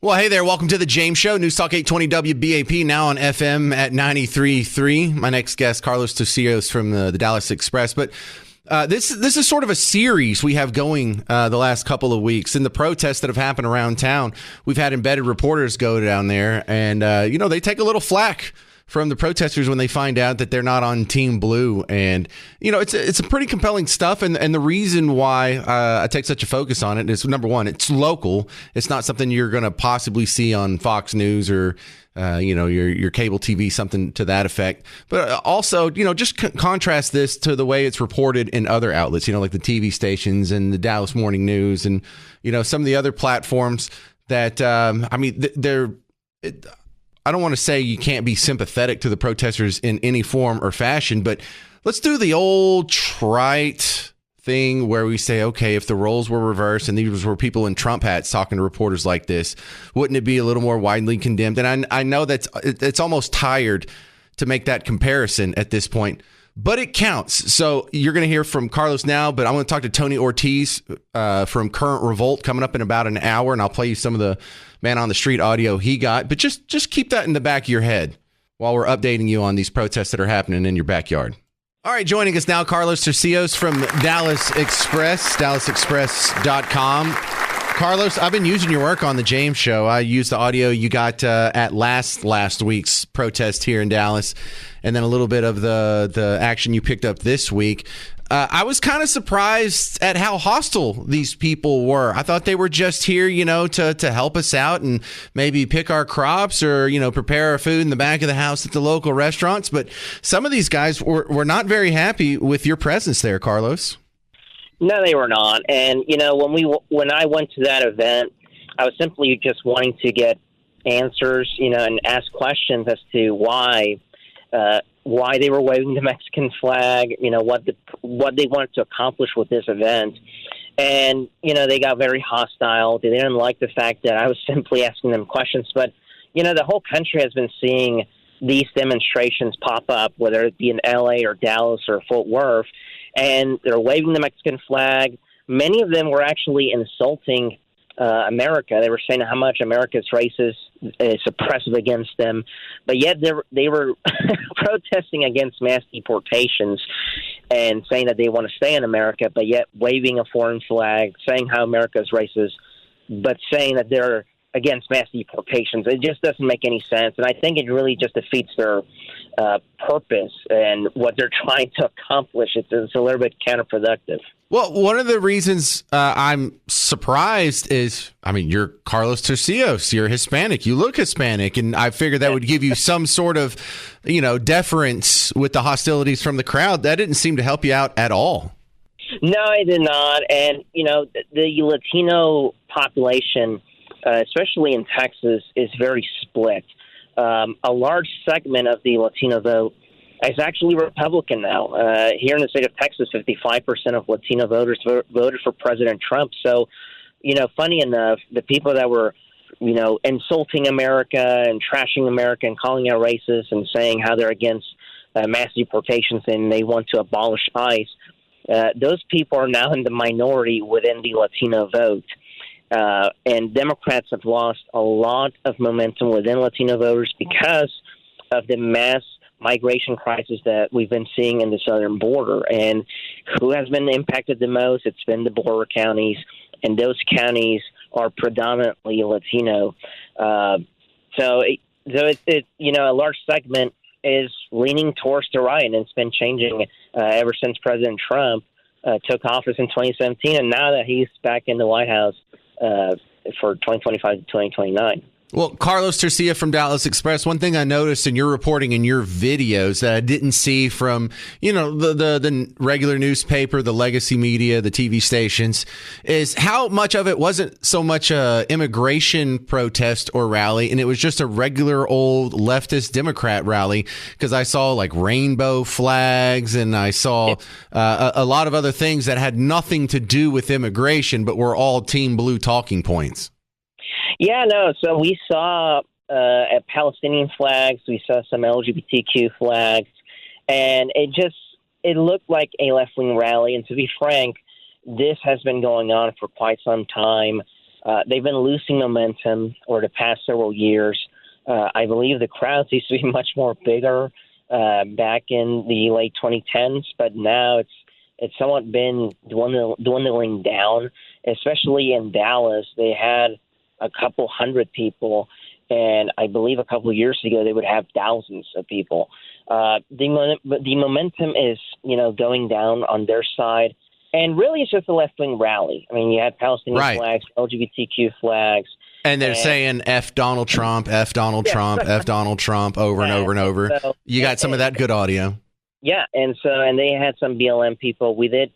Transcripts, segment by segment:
Well, hey there. Welcome to the James Show. News Talk 820 WBAP, now on FM at 93.3. My next guest, Carlos Turcios from the Dallas Express. But this is sort of a series we have going the last couple of weeks. In the protests that have happened around town, we've had embedded reporters go down there, and, they take a little flack from the protesters when they find out that they're not on Team Blue. And, it's a pretty compelling stuff. And the reason why I take such a focus on it is, number one, it's local. It's not something you're going to possibly see on Fox News or, your cable TV, something to that effect. But also, just contrast this to the way it's reported in other outlets, like the TV stations and the Dallas Morning News and, some of the other platforms that, I don't want to say you can't be sympathetic to the protesters in any form or fashion, but let's do the old trite thing where we say, okay, if the roles were reversed and these were people in Trump hats talking to reporters like this, wouldn't it be a little more widely condemned? And I know that it's almost tired to make that comparison at this point, but it counts. So you're going to hear from Carlos now, but I'm going to talk to Tony Ortiz from current Revolt coming up in about an hour, and I'll play you some of the man on the street audio he got. But just keep that in the back of your head while we're updating you on these protests that are happening in your backyard. All right, joining us now, Carlos Turcios from Dallas Express, dallasexpress.com. Carlos, I've been using your work on the James Show. I used the audio you got at last week's protest here in Dallas, and then a little bit of the action you picked up this week. I was kind of surprised at how hostile these people were. I thought they were just here, to help us out and maybe pick our crops or, prepare our food in the back of the house at the local restaurants. But some of these guys were not very happy with your presence there, Carlos. No, they were not. And, when I went to that event, I was simply just wanting to get answers, and ask questions as to why they were waving the Mexican flag, what they wanted to accomplish with this event. And, they got very hostile. They didn't like the fact that I was simply asking them questions. But, the whole country has been seeing these demonstrations pop up, whether it be in L.A. or Dallas or Fort Worth, and they're waving the Mexican flag. Many of them were actually insulting America. They were saying how much America's racist is oppressive against them, but yet they were protesting against mass deportations and saying that they want to stay in America, but yet waving a foreign flag, saying how America is racist, but saying that they're against mass deportations. It just doesn't make any sense, and I think it really just defeats their purpose and what they're trying to accomplish. It's a little bit counterproductive. Well, one of the reasons I'm surprised is, you're Carlos Turcios, you're Hispanic, you look Hispanic, and I figured that would give you some sort of, deference with the hostilities from the crowd. That didn't seem to help you out at all. No, it did not. And, the Latino population, especially in Texas, is very split. A large segment of the Latino vote is actually Republican now. Here in the state of Texas, 55% of Latino voters voted for President Trump. So, funny enough, the people that were, insulting America and trashing America and calling out racist and saying how they're against mass deportations and they want to abolish ICE, those people are now in the minority within the Latino vote. And Democrats have lost a lot of momentum within Latino voters because of the mass migration crisis that we've been seeing in the southern border. And who has been impacted the most? It's been the border counties, and those counties are predominantly Latino. So a large segment is leaning towards the right, and it's been changing ever since President Trump took office in 2017, and now that he's back in the White House for 2025 to 2029. Well, Carlos Turcios from Dallas Express, one thing I noticed in your reporting in your videos that I didn't see from, the regular newspaper, the legacy media, the TV stations, is how much of it wasn't so much a immigration protest or rally, and it was just a regular old leftist Democrat rally, because I saw like rainbow flags and I saw a lot of other things that had nothing to do with immigration, but were all Team Blue talking points. Yeah, no. So we saw Palestinian flags. We saw some LGBTQ flags. And it looked like a left-wing rally. And to be frank, this has been going on for quite some time. They've been losing momentum over the past several years. I believe the crowds used to be much more bigger back in the late 2010s, but now it's somewhat been dwindling down, especially in Dallas. They had a couple hundred people, and I believe a couple of years ago they would have thousands of people. The momentum is, going down on their side, and really it's just a left-wing rally. I mean, you had Palestinian flags, LGBTQ flags. And they're saying F Donald Trump, F Donald Trump, F Donald Trump over and over and over. So, you got some of that good audio. Yeah, and they had some BLM people. We did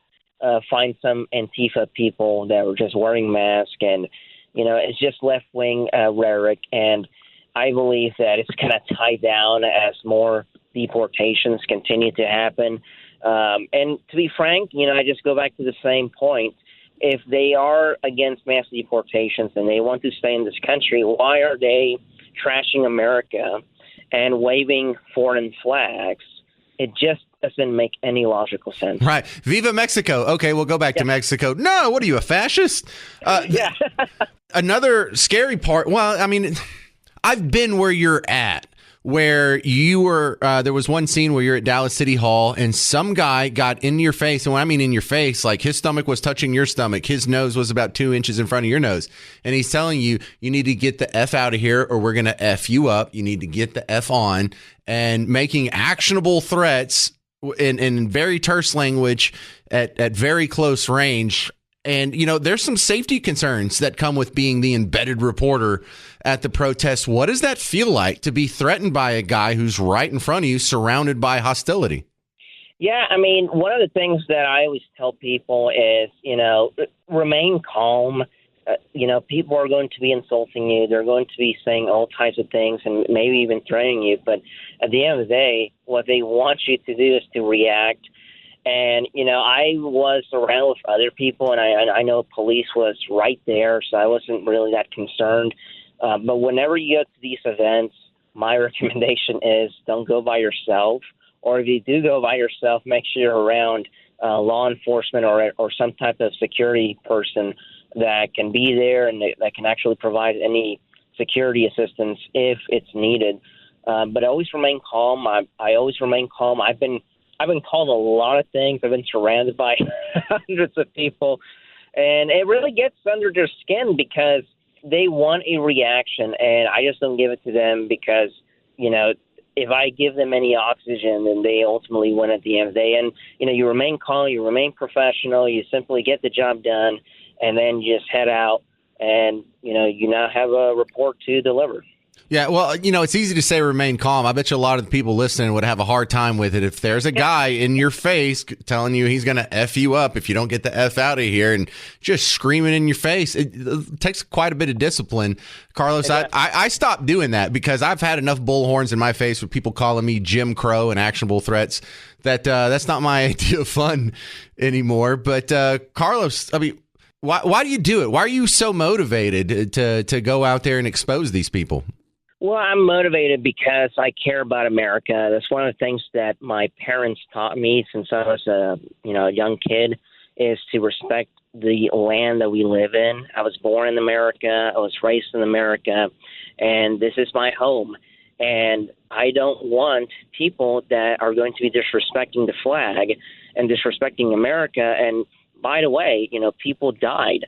find some Antifa people that were just wearing masks, and it's just left-wing rhetoric. And I believe that it's going to die down as more deportations continue to happen. And to be frank, I just go back to the same point. If they are against mass deportations and they want to stay in this country, why are they trashing America and waving foreign flags? It just doesn't make any logical sense. Right. Viva Mexico. Okay, we'll go back to Mexico. No, what are you, a fascist? Another scary part. Well, I mean, I've been where you're at. Where you were, there was one scene where you're at Dallas City Hall and some guy got in your face. And when I mean in your face, like his stomach was touching your stomach. His nose was about 2 inches in front of your nose. And he's telling you, you need to get the F out of here or we're going to F you up. You need to get the F on, and making actionable threats in very terse language at very close range. And, there's some safety concerns that come with being the embedded reporter at the protest. What does that feel like to be threatened by a guy who's right in front of you, surrounded by hostility? Yeah, I mean, one of the things that I always tell people is, remain calm. People are going to be insulting you. They're going to be saying all types of things and maybe even threatening you. But at the end of the day, what they want you to do is to react. And, I was around with other people, and I know police was right there, so I wasn't really that concerned. But whenever you go to these events, my recommendation is don't go by yourself. Or if you do go by yourself, make sure you're around law enforcement or some type of security person that can be there and that can actually provide any security assistance if it's needed. But always remain calm. I always remain calm. I've been called a lot of things. I've been surrounded by hundreds of people, and it really gets under their skin because they want a reaction, and I just don't give it to them because, if I give them any oxygen, then they ultimately win at the end of the day. And, you remain calm, you remain professional, you simply get the job done, and then you just head out, and, you now have a report to deliver. Yeah, well, it's easy to say remain calm. I bet you a lot of the people listening would have a hard time with it if there's a guy in your face telling you he's going to F you up if you don't get the F out of here and just screaming in your face. It takes quite a bit of discipline. Carlos, I stopped doing that because I've had enough bullhorns in my face with people calling me Jim Crow and actionable threats that that's not my idea of fun anymore. But Carlos, I mean, why do you do it? Why are you so motivated to go out there and expose these people? Well, I'm motivated because I care about America. That's one of the things that my parents taught me since I was a young kid, is to respect the land that we live in. I was born in America. I was raised in America, and this is my home. And I don't want people that are going to be disrespecting the flag and disrespecting America. And by the way, people died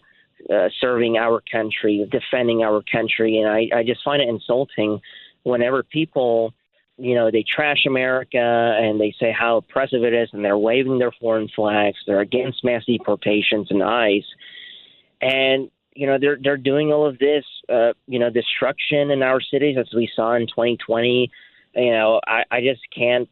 serving our country, defending our country. And I just find it insulting whenever people, they trash America and they say how oppressive it is, and they're waving their foreign flags. They're against mass deportations and ICE. And, they're doing all of this, destruction in our cities, as we saw in 2020. I just can't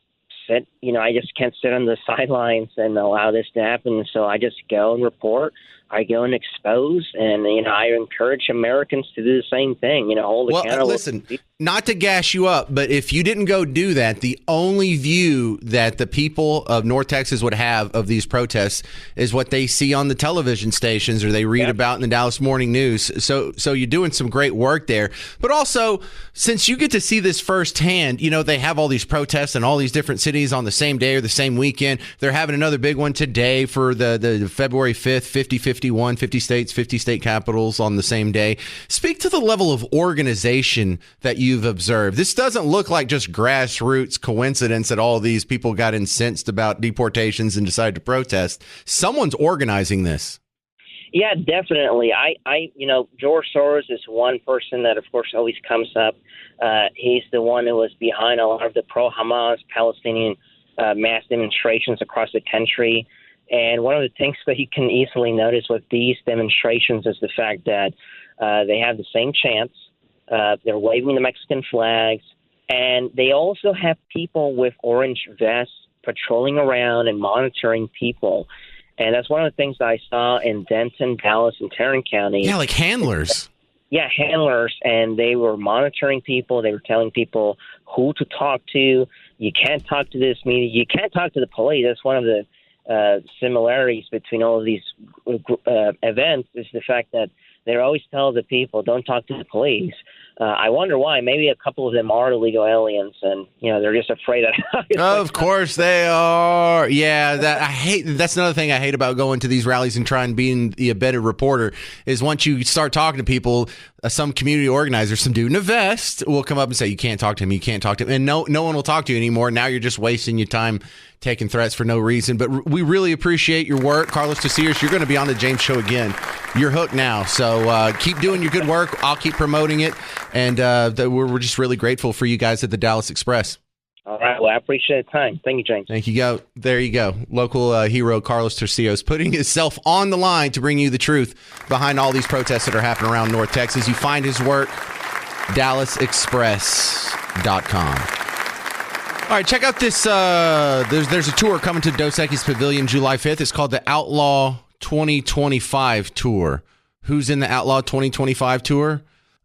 sit, I just can't sit on the sidelines and allow this to happen. So I just go and report. I go and expose, and I encourage Americans to do the same thing. Hold accountable. Well, listen, not to gas you up, but if you didn't go do that, the only view that the people of North Texas would have of these protests is what they see on the television stations or they read about in the Dallas Morning News. So you're doing some great work there. But also, since you get to see this firsthand, they have all these protests in all these different cities on the same day or the same weekend. They're having another big one today for the February 5th, 50-50 50 states, 50 state capitals on the same day. Speak to the level of organization that you've observed. This doesn't look like just grassroots coincidence that all these people got incensed about deportations and decided to protest. Someone's organizing this. Yeah, definitely. George Soros is one person that, of course, always comes up. He's the one who was behind a lot of the pro-Hamas Palestinian mass demonstrations across the country. And one of the things that you can easily notice with these demonstrations is the fact that they have the same chants. They're waving the Mexican flags. And they also have people with orange vests patrolling around and monitoring people. And that's one of the things that I saw in Denton, Dallas, and Tarrant County. Yeah, like handlers. Yeah, handlers. And they were monitoring people. They were telling people who to talk to. You can't talk to this media. You can't talk to the police. That's one of the similarities between all of these events is the fact that they always tell the people, don't talk to the police. I wonder why. Maybe a couple of them are illegal aliens, and they're just afraid that. Of course they are. Yeah, that's another thing I hate about going to these rallies and trying being the embedded reporter is once you start talking to people, some community organizer, some dude in a vest will come up and say, you can't talk to him, you can't talk to him, and no one will talk to you anymore. Now you're just wasting your time taking threats for no reason. But we really appreciate your work, Carlos Turcios. You're going to be on the James Show again. You're hooked now, so keep doing your good work. I'll keep promoting it, and we're just really grateful for you guys at the Dallas Express. All right. Well, I appreciate the time. Thank you, James. Thank you. There you go. Local hero Carlos Turcios putting himself on the line to bring you the truth behind all these protests that are happening around North Texas. You find his work, DallasExpress.com. All right, check out this. There's a tour coming to Dos Equis Pavilion July 5th. It's called the Outlaw 2025 Tour. Who's in the Outlaw 2025 Tour?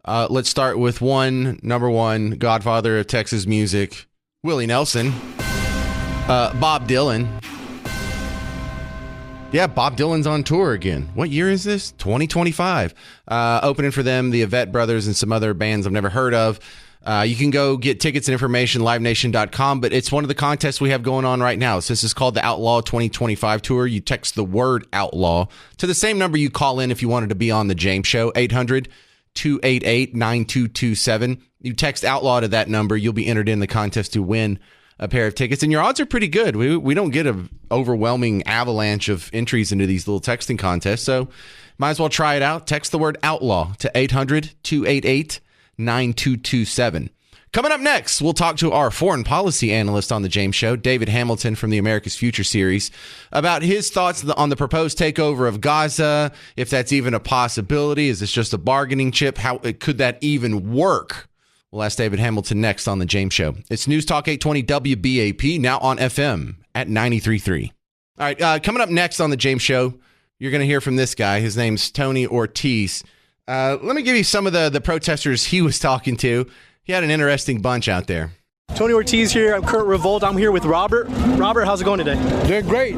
Let's start with number one, godfather of Texas music, Willie Nelson. Bob Dylan. Yeah, Bob Dylan's on tour again. What year is this? 2025. Opening for them, the Yvette Brothers and some other bands I've never heard of. You can go get tickets and information, livenation.com, but it's one of the contests we have going on right now. So this is called the Outlaw 2025 Tour. You text the word Outlaw to the same number you call in if you wanted to be on the James Show, 800-288-9227. You text Outlaw to that number. You'll be entered in the contest to win a pair of tickets, and your odds are pretty good. We don't get an overwhelming avalanche of entries into these little texting contests, so might as well try it out. Text the word Outlaw to 800-288-9227. Coming up next, we'll talk to our foreign policy analyst on the James Show, David Hamilton from the America's Future series, about his thoughts on the proposed takeover of Gaza, if that's even a possibility. Is this just a bargaining chip? How could that even work? We'll ask David Hamilton next on the James Show. It's News Talk 820 WBAP, now on FM at 93.3. All right, coming up next on the James Show, you're going to hear from this guy. His name's Tony Ortiz. Let me give you some of the protesters he was talking to. He had an interesting bunch out there. Tony Ortiz here. I'm Kurt Revolt. I'm here with Robert. Robert, how's it going today? They're great.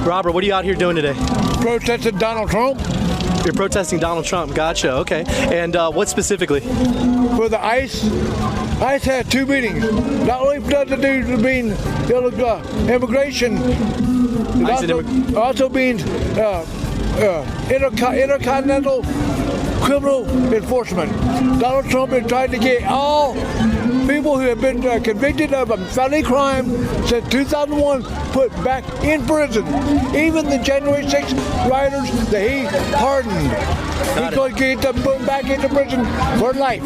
Robert, what are you out here doing today? Protesting Donald Trump. You're protesting Donald Trump. Gotcha. Okay. And what specifically? For the ICE. ICE had two meetings. Not only does it do being illegal immigration, it also means intercontinental criminal enforcement. Donald Trump is trying to get all people who have been convicted of a felony crime since 2001 put back in prison. Even the January 6th rioters that he pardoned. He's going to get them put back into prison for life.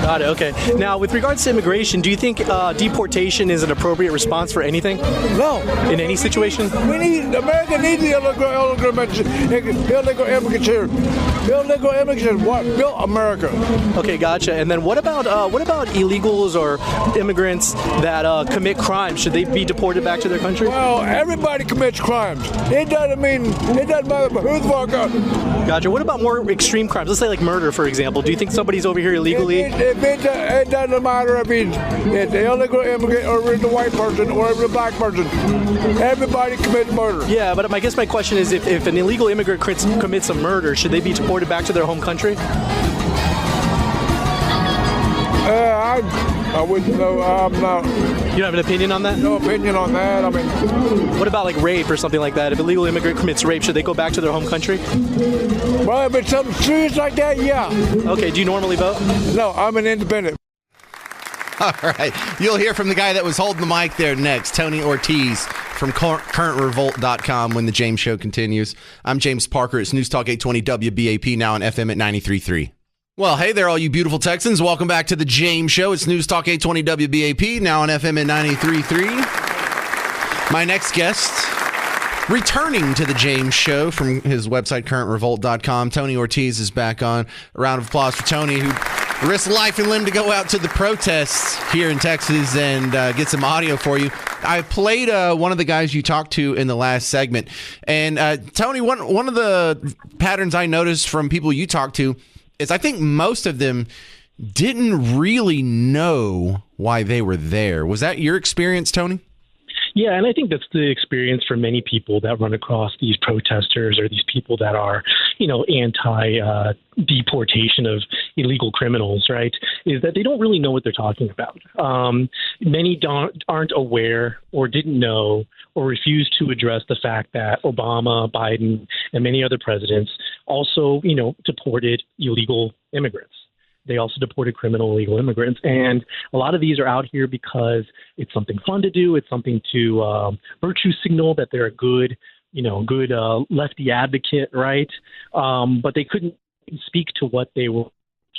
Got it. Okay. Now, with regards to immigration, do you think deportation is an appropriate response for anything? No. In any situation? America needs the illegal immigrants here. Illegal immigrants is what built America. Okay, gotcha. And then what about illegals or immigrants that commit crimes? Should they be deported back to their country? Well, everybody commits crimes. It doesn't matter who's for God. Gotcha. What about more extreme crimes? Let's say like murder, for example. Do you think somebody's over here illegally? It doesn't matter if it's the illegal immigrant or it's the white person or if it's the black person. Everybody commits murder. Yeah, but I guess my question is if an illegal immigrant commits a murder, should they be deported back to their home country? I wouldn't know. I'm not. You don't have an opinion on that? No opinion on that. I mean, What about like rape or something like that? If a legal immigrant commits rape, should they go back to their home country? well, if it's something serious like that, yeah. Okay, do you normally vote? No, I'm an independent. All right. You'll hear from the guy that was holding the mic there next, Tony Ortiz from currentrevolt.com when the James Show continues. I'm James Parker. It's News Talk 820 WBAP, now on FM at 93.3. Well, hey there, all you beautiful Texans. Welcome back to the James Show. It's News Talk 820 WBAP, now on FM at 93.3. My next guest, returning to the James Show from his website, currentrevolt.com, Tony Ortiz is back on. A round of applause for Tony, who risked life and limb to go out to the protests here in Texas and get some audio for you. I played one of the guys you talked to in the last segment. And Tony, one of the patterns I noticed from people you talked to is I think most of them didn't really know why they were there. Was that your experience, Tony? Yeah, and I think that's the experience for many people that run across these protesters or these people that are, anti-deportation of illegal criminals, right, is that they don't really know what they're talking about. Many aren't aware or didn't know or refuse to address the fact that Obama, Biden, and many other presidents also, deported illegal immigrants. They also deported criminal illegal immigrants. And a lot of these are out here because it's something fun to do. It's something to virtue signal that they're a good lefty advocate, right? But they couldn't speak to what they were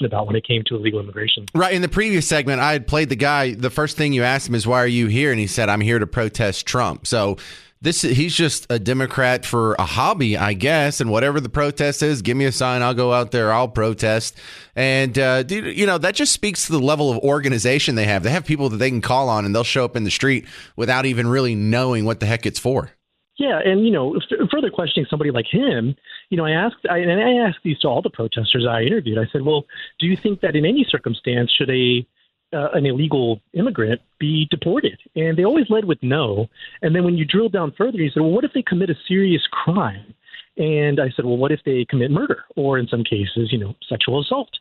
about when it came to illegal immigration. Right. In the previous segment, I had played the guy. The first thing you asked him is, why are you here? And he said, I'm here to protest Trump. So he's just a Democrat for a hobby, I guess. And whatever the protest is, give me a sign. I'll go out there. I'll protest. And, that just speaks to the level of organization they have. They have people that they can call on and they'll show up in the street without even really knowing what the heck it's for. Yeah, and further questioning somebody like him, I asked these to all the protesters I interviewed. I said, well, do you think that in any circumstance should an illegal immigrant be deported? And they always led with no. And then when you drill down further, he said, well, what if they commit a serious crime? And I said, well, what if they commit murder or in some cases, sexual assault?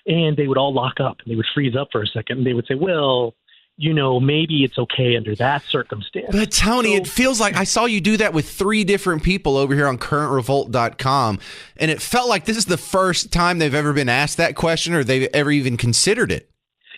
And they would all lock up and they would freeze up for a second. And they would say, well, maybe it's okay under that circumstance. But Tony, it feels like I saw you do that with 3 different people over here on currentrevolt.com. And it felt like this is the first time they've ever been asked that question or they've ever even considered it.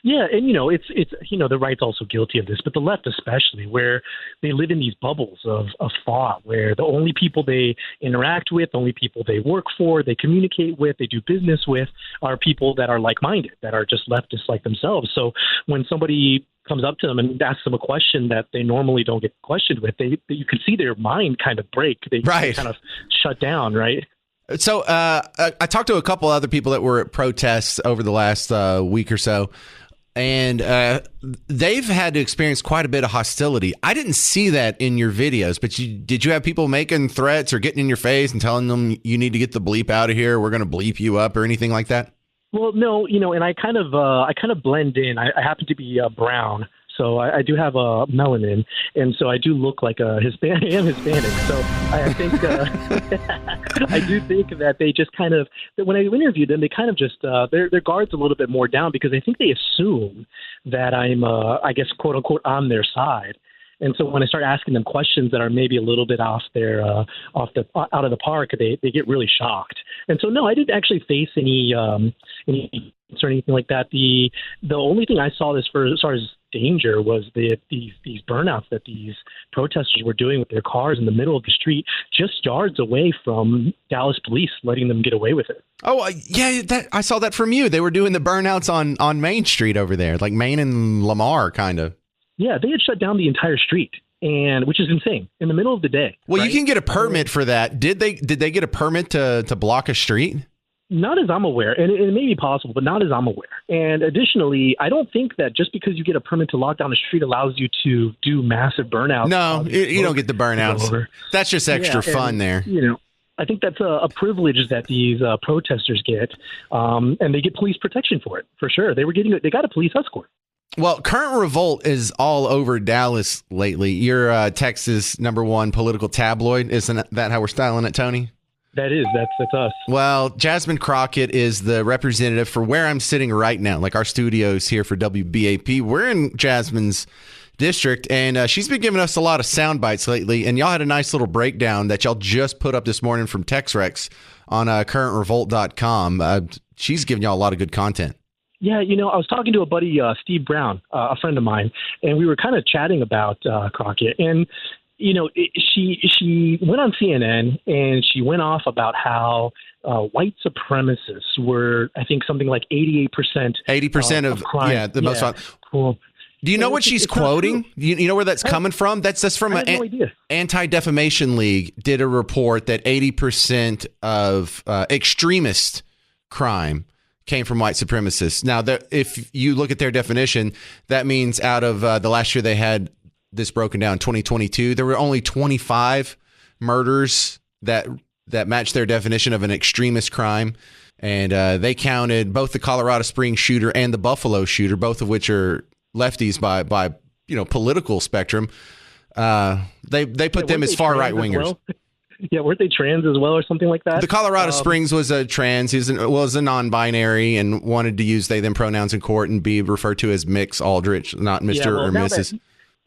Yeah, and it's the right's also guilty of this, but the left especially, where they live in these bubbles of thought, where the only people they interact with, the only people they work for, they communicate with, they do business with, are people that are like-minded, that are just leftists like themselves. So when somebody comes up to them and asks them a question that they normally don't get questioned with, you can see their mind kind of break. They kind of shut down, right? So I talked to a couple other people that were at protests over the last week or so. And they've had to experience quite a bit of hostility. I didn't see that in your videos, but did you have people making threats or getting in your face and telling them you need to get the bleep out of here, we're going to bleep you up, or anything like that? Well, no, and I kind of blend in. I happen to be brown, so I do have a melanin, and so I do look like a Hispanic. I am Hispanic, so I think I do think that they just kind of, that when I interviewed them, they kind of just their guard's a little bit more down because I think they assume that I'm, I guess, quote unquote, on their side. And so when I start asking them questions that are maybe a little bit out of the park, they get really shocked. And so no, I didn't actually face any or anything like that. The only thing I saw as far as danger was these burnouts that these protesters were doing with their cars in the middle of the street, just yards away from Dallas police, letting them get away with it. Oh, yeah, I saw that from you. They were doing the burnouts on Main Street over there, like Main and Lamar, kind of. Yeah, they had shut down the entire street, and which is insane, in the middle of the day. Well, right? You can get a permit for that. Did they get a permit to block a street? Not as I'm aware, and it may be possible, but not as I'm aware. And additionally, I don't think that just because you get a permit to lock down a street allows you to do massive burnouts. No, you don't get the burnouts. That's just extra fun there. I think that's a privilege that these protesters get, and they get police protection for it, for sure. They got a police escort. Well, Current Revolt is all over Dallas lately. You're Texas #1 political tabloid. Isn't that how we're styling it, Tony? That is. That's us. Well, Jasmine Crockett is the representative for where I'm sitting right now, like our studios here for WBAP. We're in Jasmine's district, and she's been giving us a lot of sound bites lately, and y'all had a nice little breakdown that y'all just put up this morning from TexRex on currentrevolt.com. She's giving y'all a lot of good content. Yeah, I was talking to a buddy, Steve Brown, a friend of mine, and we were kind of chatting about Crockett. And, she went on CNN and she went off about how white supremacists were, I think, something like 88%. 80% of crime. Yeah, the most. Cool. Do you know what she's quoting? You know where that's coming from? That's from an Anti-Defamation League did a report that 80% of extremist crime came from white supremacists. Now, if you look at their definition, that means out of the last year they had this broken down, 2022, there were only 25 murders that matched their definition of an extremist crime. And they counted both the Colorado Springs shooter and the Buffalo shooter, both of which are lefties by political spectrum. They put them as far right wingers. Well? Yeah, weren't they trans as well or something like that? The Colorado Springs was a trans. He was a non-binary and wanted to use they them pronouns in court and be referred to as Mix Aldrich, not Mr. or Mrs.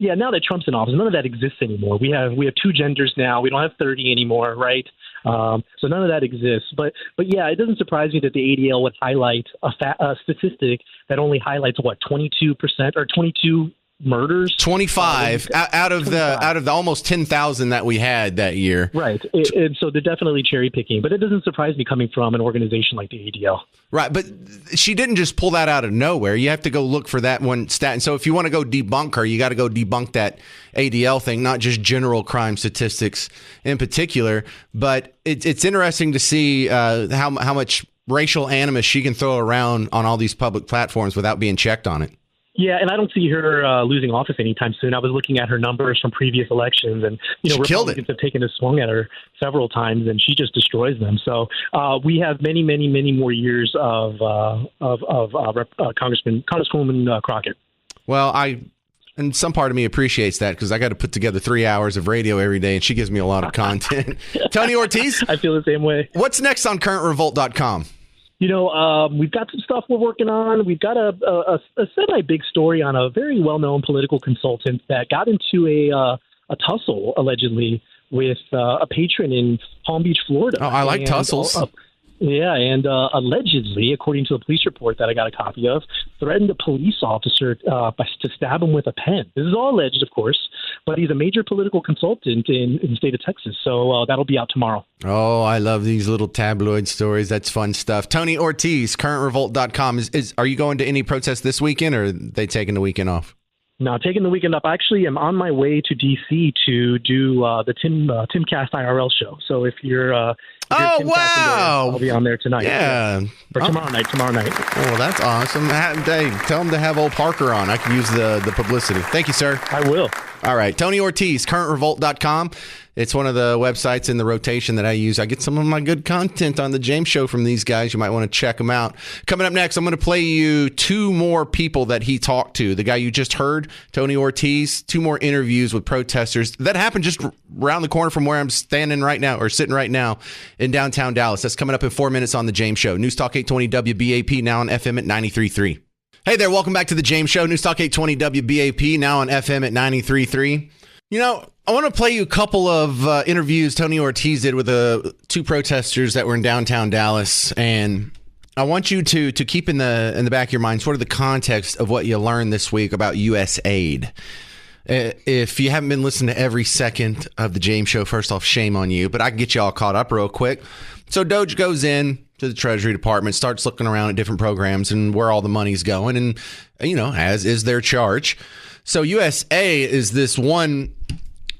Now that Trump's in office, none of that exists anymore. We have two genders now. We don't have 30 anymore, right? So none of that exists. But yeah, it doesn't surprise me that the ADL would highlight a statistic that only highlights 22% or 22 murders. 25 out of the almost 10,000 that we had that year. Right. And so they're definitely cherry picking, but it doesn't surprise me coming from an organization like the ADL. Right. But she didn't just pull that out of nowhere. You have to go look for that one stat. And so if you want to go debunk her, you got to go debunk that ADL thing, not just general crime statistics in particular. But it's interesting to see how much racial animus she can throw around on all these public platforms without being checked on it. Yeah, and I don't see her losing office anytime soon. I was looking at her numbers from previous elections, and Republicans have taken a swing at her several times, and she just destroys them. So we have many, many, many more years of Congresswoman Crockett. Well, and some part of me appreciates that because I got to put together 3 hours of radio every day, and she gives me a lot of content. Tony Ortiz, I feel the same way. What's next on currentrevolt.com? We've got some stuff we're working on. We've got a semi-big story on a very well-known political consultant that got into a tussle, allegedly, with a patron in Palm Beach, Florida. Oh, I like tussles. And allegedly, according to a police report that I got a copy of, threatened a police officer to stab him with a pen. This is all alleged, of course, but he's a major political consultant in the state of Texas, so that'll be out tomorrow. Oh, I love these little tabloid stories. That's fun stuff. Tony Ortiz, currentrevolt.com. Are you going to any protests this weekend, or are they taking the weekend off? No, taking the weekend up. Actually, I'm on my way to D.C. to do the Timcast IRL show. So if you're wow! I'll be on there tonight. Yeah. Or tomorrow night. Oh, that's awesome. Hey, tell him to have old Parker on. I can use the publicity. Thank you, sir. I will. All right. Tony Ortiz, currentrevolt.com. It's one of the websites in the rotation that I use. I get some of my good content on the James Show from these guys. You might want to check them out. Coming up next, I'm going to play you two more people that he talked to. The guy you just heard, Tony Ortiz, two more interviews with protesters. That happened just around the corner from where I'm standing right now, or sitting right now in downtown Dallas. That's coming up in 4 minutes on the James Show. News Talk 820 WBAP, now on FM at 93.3. Hey there, welcome back to the James Show. News Talk 820 WBAP, now on FM at 93.3. I want to play you a couple of interviews Tony Ortiz did with two protesters that were in downtown Dallas, and I want you to keep in the back of your mind sort of the context of what you learned this week about U.S. aid. If you haven't been listening to every second of the James Show, first off, shame on you, but I can get you all caught up real quick. So Doge goes in to the Treasury Department, starts looking around at different programs and where all the money's going, and as is their charge. So USA is this one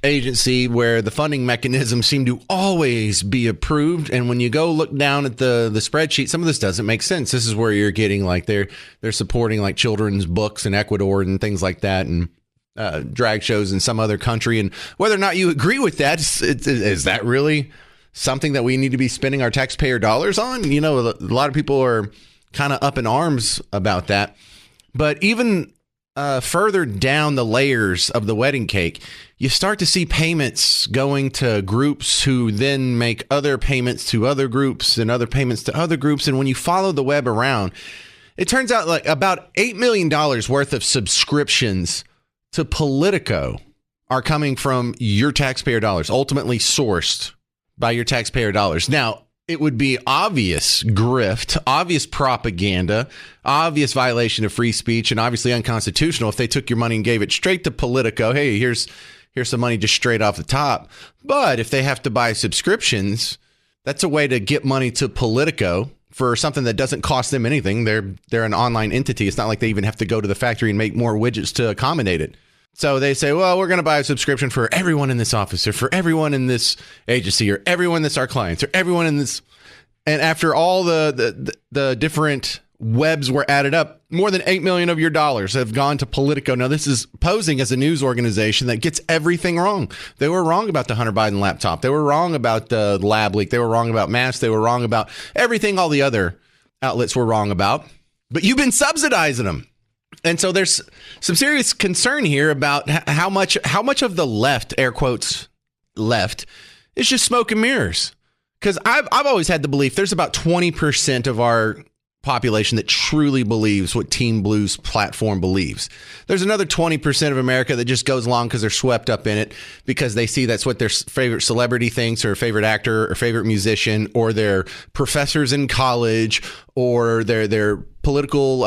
agency where the funding mechanisms seem to always be approved, and when you go look down at the spreadsheet, some of this doesn't make sense. This is where you're getting like they're supporting like children's books in Ecuador and things like that, and drag shows in some other country. And whether or not you agree with that, is that really something that we need to be spending our taxpayer dollars on? A lot of people are kind of up in arms about that. But even further down the layers of the wedding cake, you start to see payments going to groups who then make other payments to other groups and other payments to other groups. And when you follow the web around, it turns out like about $8 million worth of subscriptions to Politico are coming from your taxpayer dollars, ultimately sourced by your taxpayer dollars. Now, it would be obvious grift, obvious propaganda, obvious violation of free speech, and obviously unconstitutional if they took your money and gave it straight to Politico. Hey, here's some money just straight off the top. But if they have to buy subscriptions, that's a way to get money to Politico for something that doesn't cost them anything. They're an online entity. It's not like they even have to go to the factory and make more widgets to accommodate it. So they say, well, we're going to buy a subscription for everyone in this office or for everyone in this agency or everyone that's our clients or everyone in this. And after all the different webs were added up, more than 8 million of your dollars have gone to Politico. Now, this is posing as a news organization that gets everything wrong. They were wrong about the Hunter Biden laptop. They were wrong about the lab leak. They were wrong about masks. They were wrong about everything all the other outlets were wrong about. But you've been subsidizing them. And so there's some serious concern here about how much of the left, air quotes, left, is just smoke and mirrors. Because I've always had the belief there's about 20% of our population that truly believes what Team Blue's platform believes. There's another 20% of America that just goes along because they're swept up in it because they see that's what their favorite celebrity thinks or favorite actor or favorite musician or their professors in college or their political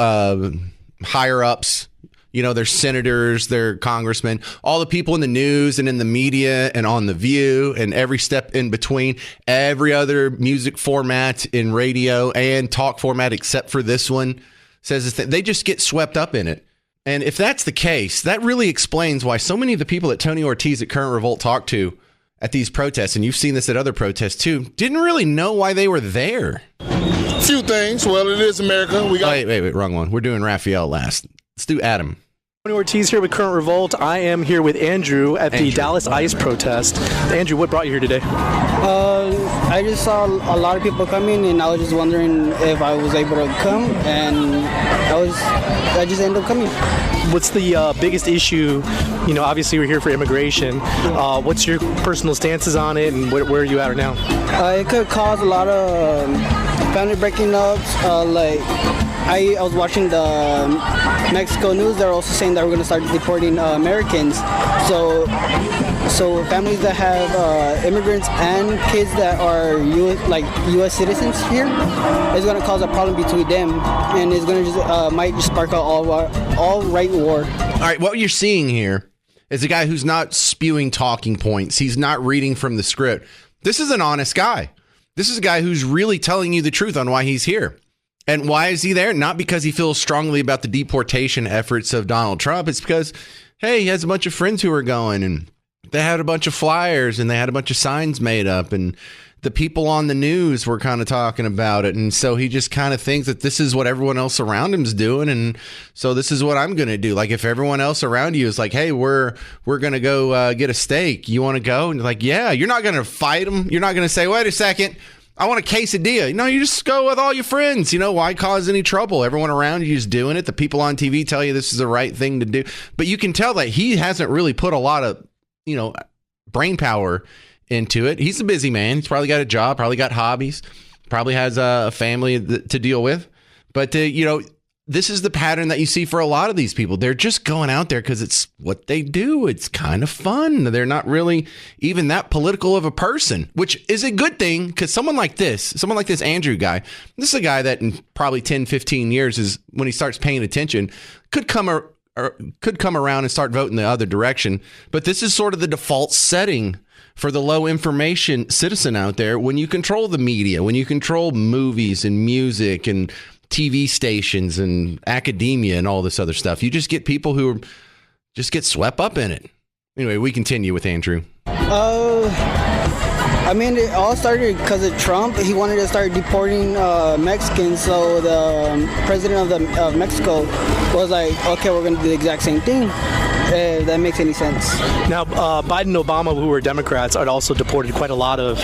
higher ups, their senators, their congressmen, all the people in the news and in the media and on The View and every step in between, every other music format in radio and talk format except for this one says they just get swept up in it. And if that's the case, that really explains why so many of the people that Tony Ortiz at Current Revolt talked to at these protests, and you've seen this at other protests too, didn't really know why they were there. Few things. Well, it is America. Wait, wrong one. We're doing Raphael last. Let's do Adam. Tony Ortiz here with Current Revolt. I am here with Andrew at the Dallas ICE protest. Andrew, what brought you here today? I just saw a lot of people coming, and I was just wondering if I was able to come, and I just ended up coming. What's the biggest issue? Obviously we're here for immigration. What's your personal stances on it, and where are you at right now? It could cause a lot of family breaking ups. I was watching the Mexico news. They're also saying that we're going to start deporting Americans. So families that have immigrants and kids that are U.S. citizens here, is going to cause a problem between them, and it's going to just might just spark an all-right war. All right, what you're seeing here is a guy who's not spewing talking points. He's not reading from the script. This is an honest guy. This is a guy who's really telling you the truth on why he's here. And why is he there? Not because he feels strongly about the deportation efforts of Donald Trump. It's because, hey, he has a bunch of friends who are going, and they had a bunch of flyers and they had a bunch of signs made up, and the people on the news were kind of talking about it. And so he just kind of thinks that this is what everyone else around him is doing. And so this is what I'm going to do. Like, if everyone else around you is like, hey, we're going to go get a steak. You want to go? And you're like, yeah, you're not going to fight them. You're not going to say, wait a second, I want a quesadilla. No, you just go with all your friends. Why cause any trouble? Everyone around you is doing it. The people on TV tell you this is the right thing to do. But you can tell that he hasn't really put a lot of, brain power into it. He's a busy man. He's probably got a job, probably got hobbies, probably has a family to deal with. But, this is the pattern that you see for a lot of these people. They're just going out there because it's what they do. It's kind of fun. They're not really even that political of a person, which is a good thing, because someone like this Andrew guy, this is a guy that in probably 10, 15 years is when he starts paying attention, could come around and start voting the other direction. But this is sort of the default setting for the low information citizen out there when you control the media, when you control movies and music and TV stations and academia and all this other stuff. You just get people who just get swept up in it. Anyway, we continue with Andrew. It all started because of Trump. He wanted to start deporting Mexicans, so the president of Mexico was like, okay, we're going to do the exact same thing. If that makes any sense. Now, Biden and Obama, who were Democrats, had also deported quite a lot of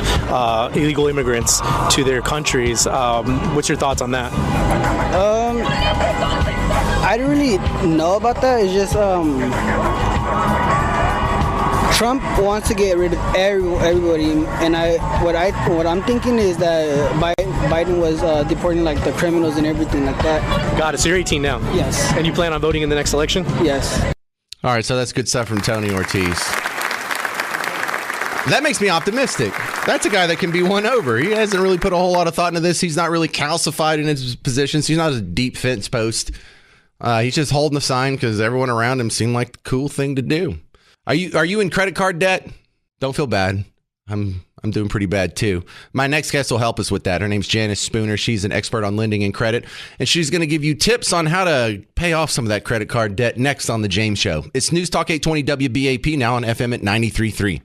illegal immigrants to their countries. What's your thoughts on that? I don't really know about that. It's just Trump wants to get rid of everybody, and what I'm thinking is that Biden was deporting like the criminals and everything like that. Got it. So you're 18 now. Yes. And you plan on voting in the next election? Yes. All right, so that's good stuff from Tony Ortiz. That makes me optimistic. That's a guy that can be won over. He hasn't really put a whole lot of thought into this. He's not really calcified in his positions. He's not a deep fence post. He's just holding the sign because everyone around him seemed like the cool thing to do. Are you in credit card debt? Don't feel bad. I'm doing pretty bad too. My next guest will help us with that. Her name's Janice Spooner. She's an expert on lending and credit, and she's going to give you tips on how to pay off some of that credit card debt next on The James Show. It's News Talk 820 WBAP, now on FM at 93.3.